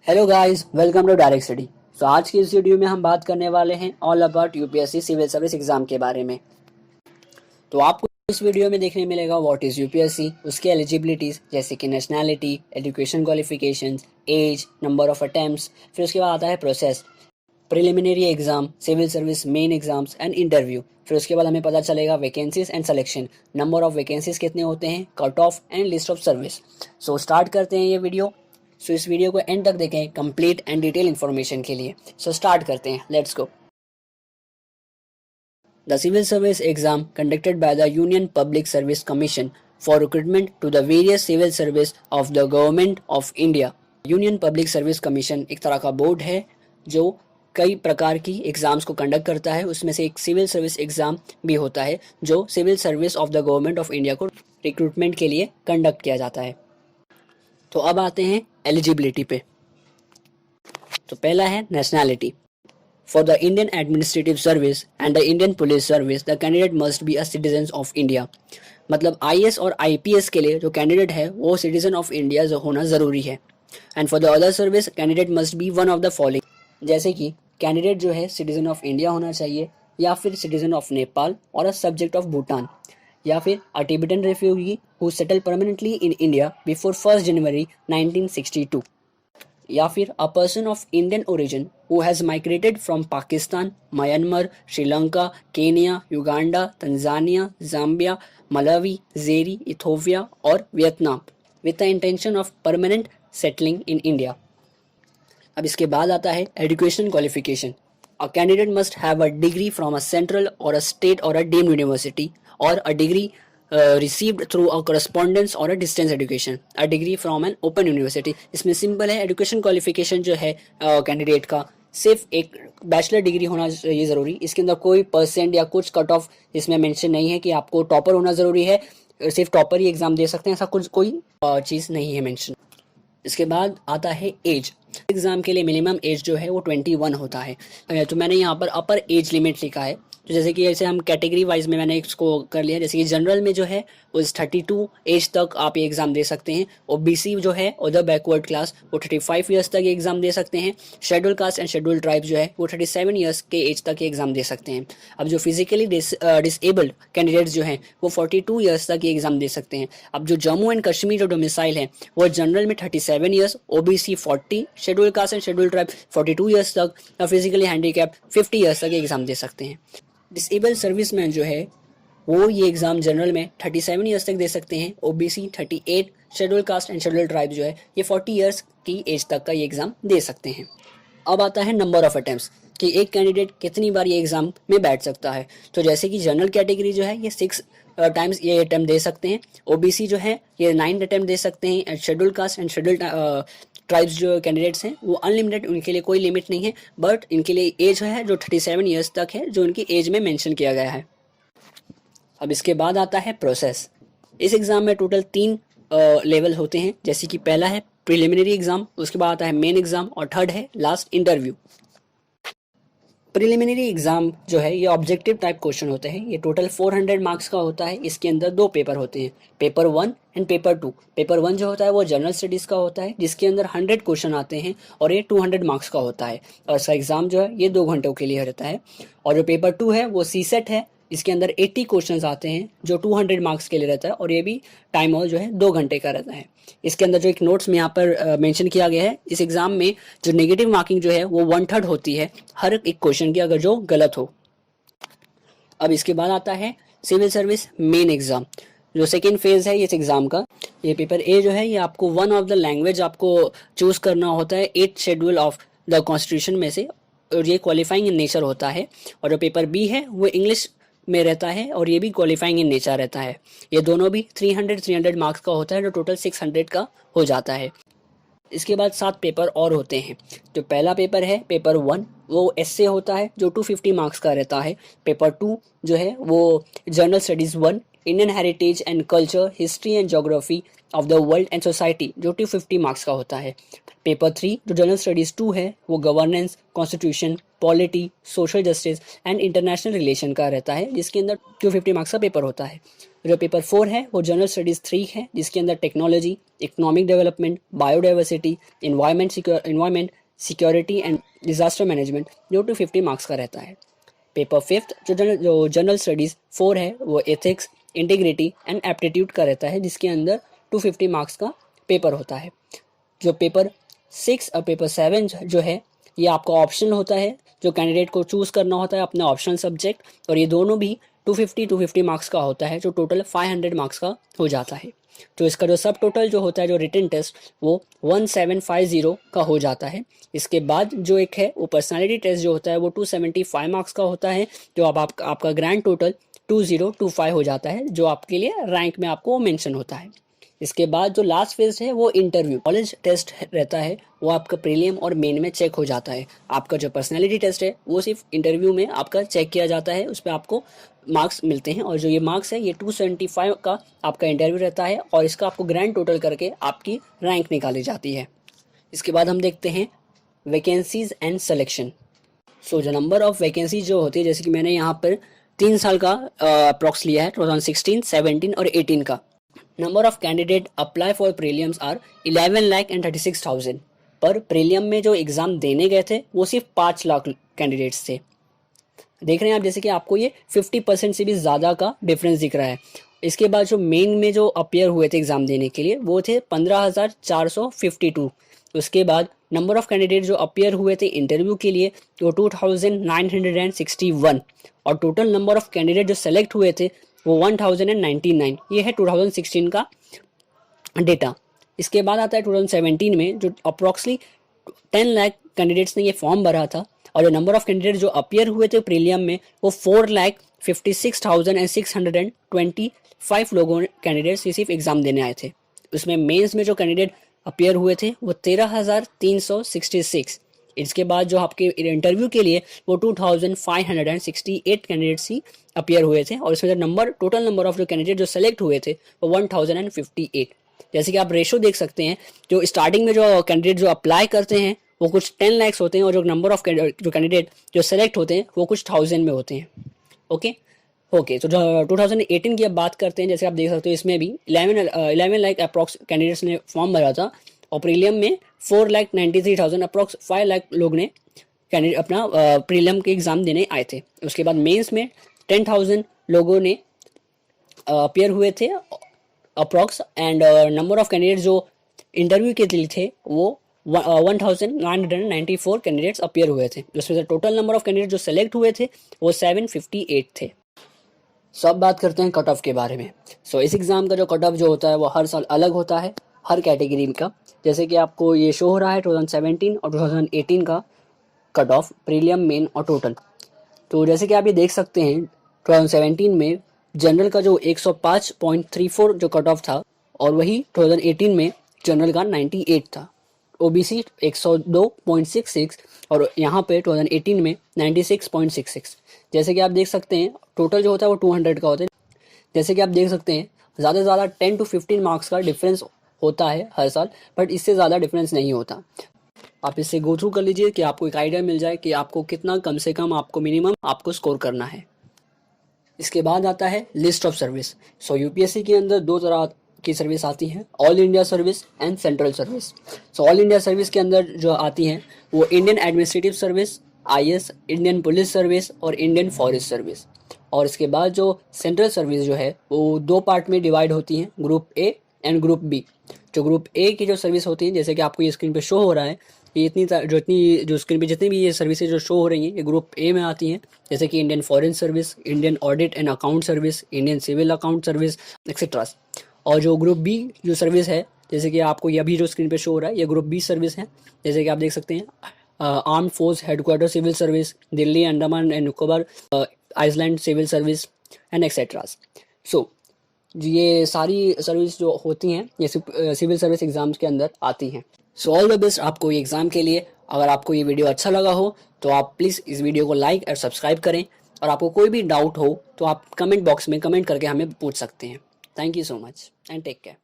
Hello guys, welcome to direct study. आज की इस वीडियो में हम बात करने वाले हैं all about UPSC civil service exam के बारे में। तो आपको इस वीडियो में देखने मिलेगा व्हाट इज़ यूपीएससी, उसके एलिजिबिलिटीज़ जैसे कि nationality, education qualifications, age, number of attempts, फिर उसके बाद आता है process, preliminary exam, civil service main exams and interview. फिर उसके बाद हमें पता चलेगा vacancies and selection, number of vacancies कितने होते हैं, cut off and list of service. Start करते हैं ये वीडियो। इस वीडियो को एंड तक देखें कंप्लीट एंड डिटेल इन्फॉर्मेशन के लिए। स्टार्ट करते हैं, let's go. The civil service exam conducted by the Union Public Service Commission for recruitment to the various civil service of the Government of India। Union public service commission एक तरह का board है जो कई प्रकार की एग्ज़ाम्स को conduct करता है। उसमें से एक सिविल सर्विस एग्ज़ाम भी होता है जो civil service of the government of India को रिक्रूटमेंट के लिए कंडक्ट किया जाता है। तो अब आते हैं एलिजिबिलिटी पे। तो पहला है nationality. For the Indian Administrative Service and the Indian Police Service, the candidate must be a citizen of India। मतलब IAS और IPS के लिए जो कैंडिडेट है वो सिटीजन ऑफ इंडिया होना ज़रूरी है। And for the other service candidate must be one of the following, जैसे कि कैंडिडेट जो है सिटीजन ऑफ इंडिया होना चाहिए, या फिर सिटीजन ऑफ नेपाल और अ सब्जेक्ट ऑफ भूटान, या फिर a Tibetan refugee who settle permanently in India before 1 January 1962, या फिर a person of Indian origin who has migrated from Pakistan, Myanmar, Sri Lanka, Kenya, Uganda, Tanzania, Zambia, Malawi, Zaire, Ethiopia और Vietnam with the intention of permanent settling in India. अब इसके बाद आता है education qualification. A candidate must have a degree from a central और a state और a deemed university, और a degree received through a correspondence or a distance education, a degree from an open university। इसमें simple है, education qualification जो है candidate का सिर्फ एक बैचलर डिग्री होना चाहिए ज़रूरी। इसके अंदर कोई परसेंट या कुछ कट ऑफ इसमें मेंशन नहीं है कि आपको टॉपर होना ज़रूरी है, सिर्फ टॉपर ही एग्ज़ाम दे सकते हैं, ऐसा कुछ कोई चीज़ नहीं है मेंशन। इसके बाद आता है एज। एग्ज़ाम के लिए मिनिमम एज जो है वो 21 होता है। तो मैंने यहाँ पर अपर एज लिमिट लिखा है। तो जैसे कि ऐसे हम कैटेगरी वाइज में मैंने इसको कर लिया। जैसे कि जनरल में जो है वो 32 एज तक आप ये एग्ज़ाम दे सकते हैं। ओबीसी जो है अदर बैकवर्ड क्लास वो 35 ईयर्स तक ये एग्ज़ाम दे सकते हैं। Schedule caste and schedule tribe जो है वो 37 ईयर्स के एज तक ये एग्ज़ाम दे सकते हैं। अब जो फिजिकली डिसेबल्ड कैंडिडेट्स जो हैं वो 42 ईयर्स तक ये एग्ज़ाम दे सकते हैं। अब जो जम्मू एंड कश्मीर जो डोमिसाइल है वो जनरल में 37 years, OBC 40, schedule caste and schedule tribe 42 years तक, और फिजिकली हैंडीकैप 50 ईयर्स तक ये एग्ज़ाम दे सकते हैं। डिसेबल सर्विसमैन जो है वो ये एग्ज़ाम जनरल में 37 ईयर्स तक दे सकते हैं, OBC 38, schedule caste and schedule tribe जो है ये 40 ईयर्स की एज तक का ये एग्ज़ाम दे सकते हैं। अब आता है नंबर ऑफ अटेम्प्ट्स कि एक कैंडिडेट कितनी बार ये एग्ज़ाम में बैठ सकता है। तो जैसे कि जनरल कैटेगरी जो है ये 6 टाइम्स ये अटैम्प्ट दे सकते हैं, ओबीसी जो है ये 9 अटैम्प्ट दे सकते हैं, and schedule caste and schedule tribes जो कैंडिडेट्स हैं वो अनलिमिटेड, उनके लिए कोई लिमिट नहीं है, बट इनके लिए एज है जो 37 ईयर्स तक है, जो उनकी एज में मेंशन किया गया है। अब इसके बाद आता है प्रोसेस। इस एग्ज़ाम में टोटल 3 लेवल होते हैं, जैसे कि पहला है प्रिलिमिनरी एग्ज़ाम, उसके बाद आता है मेन एग्ज़ाम, और थर्ड है लास्ट इंटरव्यू। प्रिलिमिनरी एग्ज़ाम जो है ये ऑब्जेक्टिव टाइप क्वेश्चन होते हैं। ये टोटल 400 मार्क्स का होता है। इसके अंदर 2 पेपर होते हैं, पेपर 1 एंड पेपर 2। पेपर 1 जो होता है वो जनरल स्टडीज़ का होता है, जिसके अंदर 100 क्वेश्चन आते हैं और ये 200 मार्क्स का होता है, और इसका एग्ज़ाम जो है ये 2 घंटों के लिए रहता है। और जो पेपर 2 है वो सीसेट है, इसके अंदर 80 क्वेश्चंस आते हैं जो 200 मार्क्स के लिए रहता है, और ये भी टाइम और जो है 2 घंटे का रहता है। इसके अंदर जो एक नोट्स में यहाँ पर मेंशन किया गया है, इस एग्ज़ाम में जो नेगेटिव मार्किंग जो है वो 1/3 होती है हर एक क्वेश्चन की, अगर जो गलत हो। अब इसके बाद आता है सिविल सर्विस मेन एग्ज़ाम, जो सेकेंड फेज़ है इस एग्ज़ाम का। ये पेपर ए जो है ये आपको वन ऑफ द लैंग्वेज आपको चूज़ करना होता है 8 शेड्यूल ऑफ द कॉन्स्टिट्यूशन में से, और ये क्वालिफाइंग इन नेचर होता है। और जो पेपर बी है वो इंग्लिश में रहता है, और ये भी क्वालिफाइंग इन नेचर रहता है। ये दोनों भी 300 मार्क्स का होता है, जो टोटल 600 का हो जाता है। इसके बाद 7 पेपर और होते हैं। जो पहला पेपर है पेपर 1 वो एस्से होता है जो 250 मार्क्स का रहता है। पेपर 2 जो है वो general studies 1, Indian heritage and culture, history and geography of the world and society, जो 250 मार्क्स का होता है। पेपर 3 जो जनरल स्टडीज़ 2 है वो governance, constitution, polity, social justice and international relation का रहता है, जिसके अंदर 250 मार्क्स का पेपर होता है। जो पेपर 4 है वो जनरल स्टडीज़ 3 है, जिसके अंदर technology, economic development, biodiversity, environment, security and disaster management जो 250 मार्क्स का रहता है। पेपर 5 जो जनरल स्टडीज़ 4 है वो एथिक्स, इंटीग्रिटी एंड एप्टीट्यूड का रहता है, जिसके अंदर 250 मार्क्स का पेपर होता है। जो पेपर 6 और पेपर 7 जो है ये आपका ऑप्शनल होता है, जो कैंडिडेट को चूज़ करना होता है अपने ऑप्शनल सब्जेक्ट, और ये दोनों भी 250 मार्क्स का होता है, जो टोटल 500 मार्क्स का हो जाता है। तो इसका जो सब टोटल जो होता है जो रिटन टेस्ट वो 1750 का हो जाता है। इसके बाद जो एक है वो पर्सनालिटी टेस्ट जो होता है वो 275 मार्क्स का होता है, जो अब आपका ग्रैंड टोटल 2025 हो जाता है, जो आपके लिए रैंक में आपको मेंशन होता है। इसके बाद जो लास्ट फेज है वो इंटरव्यू कॉलेज टेस्ट रहता है, वो आपका प्रीलियम और मेन में चेक हो जाता है। आपका जो पर्सनैलिटी टेस्ट है वो सिर्फ इंटरव्यू में आपका चेक किया जाता है, उस पर आपको मार्क्स मिलते हैं, और जो ये मार्क्स है ये 275 का आपका इंटरव्यू रहता है, और इसका आपको ग्रैंड टोटल करके आपकी रैंक निकाली जाती है। इसके बाद हम देखते हैं वैकेंसीज एंड सिलेक्शन। सो जो नंबर ऑफ वैकेंसी जो होती है, जैसे कि मैंने यहाँ पर 3 साल का अप्रॉक्स लिया है, 2016, 17 और 18 का। Number of candidate apply for prelims are 11,36,000। पर प्रीलियम में जो एग्ज़ाम देने गए थे वो सिर्फ 5 लाख कैंडिडेट्स थे। देख रहे हैं आप, जैसे कि आपको ये 50% से भी ज़्यादा का डिफरेंस दिख रहा है। इसके बाद जो मेन में जो अपियर हुए थे एग्ज़ाम देने के लिए वो थे 15,452। उसके बाद नंबर ऑफ कैंडिडेट जो अपियर हुए थे इंटरव्यू के लिए वो 2,961, और टोटल नंबर ऑफ कैंडिडेट जो सेलेक्ट हुए थे वो 1099। ये है 2016 का डेटा। इसके बाद आता है 2017 में जो अप्रॉक्सली 10 लाख कैंडिडेट्स ने ये फॉर्म भरा था, और जो नंबर ऑफ कैंडिडेट जो अपियर हुए थे प्रीलियम में वो 4,56,625 लोगों कैंडिडेट्स सिर्फ एग्जाम देने आए थे। उसमें मेंस में जो कैंडिडेट अपियर हुए थे वो 13,366। इसके बाद जो आपके इंटरव्यू के लिए वो 2,568 कैंडिडेट्स ही अपियर हुए थे, और इसमें जो टोटल नंबर ऑफ जो कैंडिडेट जो सेलेक्ट हुए थे वो 1,058। जैसे कि आप रेशो देख सकते हैं, जो स्टार्टिंग में जो कैंडिडेट जो अप्लाई करते हैं वो कुछ 10 लाख होते हैं, और जो नंबर ऑफ जो कैंडिडेट जो सेलेक्ट होते हैं वो कुछ 1000 में होते हैं। ओके तो जो 2018 की अब बात करते हैं, जैसे आप देख सकते हो इसमें भी 11 लाख अप्रॉक्स कैंडिडेट्स ने फॉर्म भरा था, और प्रीलियम में 4,93,000 अप्रॉक्स 5 लाख लोग ने कैंडिडेट अपना प्रीलियम के एग्ज़ाम देने आए थे। उसके बाद मेंस में 10,000 लोगों ने अपियर हुए थे approx, and number of candidate जो इंटरव्यू के लिए थे वो 1,994 कैंडिडेट्स अपियर हुए थे। उसमें से टोटल नंबर ऑफ कैंडिडेट जो सेलेक्ट हुए थे वो 758 थे। सो अब बात करते हैं कट ऑफ के बारे में। सो इस एग्ज़ाम का जो कट ऑफ जो होता है वो हर साल अलग होता है, हर कैटेगरी का। जैसे कि आपको ये शो हो रहा है 2017 और 2018 का कट ऑफ प्रीलियम, मेन और टोटल। तो जैसे कि आप ये देख सकते हैं 2017 में जनरल का जो 105.34 जो कट ऑफ था, और वही 2018 में जनरल का 98 था। ओबीसी 102.66, और यहाँ पे 2018 में 96.66। जैसे कि आप देख सकते हैं टोटल जो होता है वो 200 का होता है। जैसे कि आप देख सकते हैं ज़्यादा से ज़्यादा 10 to 15 मार्क्स का डिफरेंस होता है हर साल, बट इससे ज़्यादा डिफरेंस नहीं होता। आप इससे गो थ्रू कर लीजिए कि आपको एक आइडिया मिल जाए कि आपको कितना कम से कम आपको मिनिमम आपको स्कोर करना है। इसके बाद आता है list of service. So UPSC के अंदर 2 तरह की सर्विस आती है, all India service and central service. So all India service के अंदर जो आती हैं वो Indian administrative service, IAS, Indian police service और इंडियन फॉरेस्ट सर्विस। और इसके बाद जो सेंट्रल सर्विस जो है वो 2 पार्ट में डिवाइड होती हैं, group A and group B. जो ग्रुप ए की जो सर्विस होती है, जैसे कि आपको ये स्क्रीन पे शो हो रहा है, ये जो स्क्रीन पे जितनी भी ये सर्विसेज जो शो हो रही हैं ये ग्रुप ए में आती हैं, जैसे कि Indian foreign service, Indian audit and account service, Indian civil account service etcetera. और जो ग्रुप बी जो सर्विस है, जैसे कि आपको ये अभी जो स्क्रीन पे शो हो रहा है ये ग्रुप बी सर्विस है। जैसे कि आप देख सकते हैं arm force headquarter civil service, Delhi Andaman and Nicobar island civil service and etcetera. So ये सारी सर्विस जो होती हैं ये सिविल सर्विस एग्जाम्स के अंदर आती हैं। सो ऑल द बेस्ट आपको ये एग्ज़ाम के लिए। अगर आपको ये वीडियो अच्छा लगा हो तो आप प्लीज़ इस वीडियो को लाइक और सब्सक्राइब करें, और आपको कोई भी डाउट हो तो आप कमेंट बॉक्स में कमेंट करके हमें पूछ सकते हैं। Thank you so much and take care.